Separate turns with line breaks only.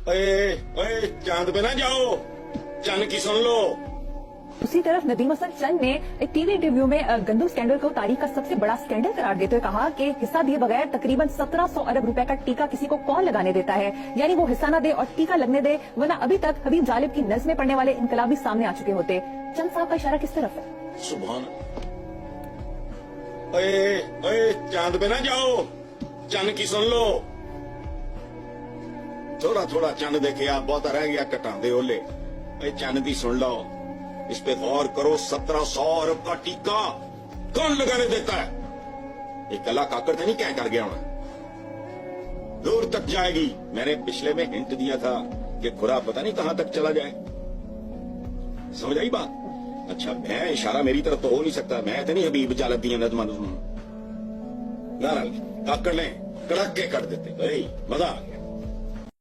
ओए ओए चांद पे ना जाओ, चंद की सुन लो।
दूसरी तरफ नदीम हसन चंद ने एक टीवी इंटरव्यू में गंदम स्कैंडल को तारीख का सबसे बड़ा स्कैंडल करार देते हुए कहा कि हिस्सा दिए बगैर तकरीबन 1700 अरब रुपए का टीका किसी को कौन लगाने देता है, यानी वो हिस्सा न दे और टीका लगने दे, वरना अभी तक हबीब जालिब की नज़्में पढ़ने वाले इनकलाबी सामने आ चुके होते। चंद साहब का इशारा किस तरफ है?
सुभान। ओए ओए चांद पे ना जाओ, चंद की सुन लो। थोड़ा थोड़ा चंद देखे आप, बहुत रह गया कटांदे ओले। चंद दी सुन लो, इस पे गौर करो। 1700 अरब का टीका कौन लगाने देता है? एक कला काकड़ तो नहीं क्या कर गया मैं, दूर तक जाएगी। मैंने पिछले में हिंट दिया था कि खुरा पता नहीं कहां तक चला जाए। समझ आई बात? अच्छा, मैं इशारा मेरी तरफ तो हो नहीं सकता, मैं तो नहीं हबीब जालत दिया नज़्मा काकड़ ले कड़क के कर देते भाई, मजा आ गया।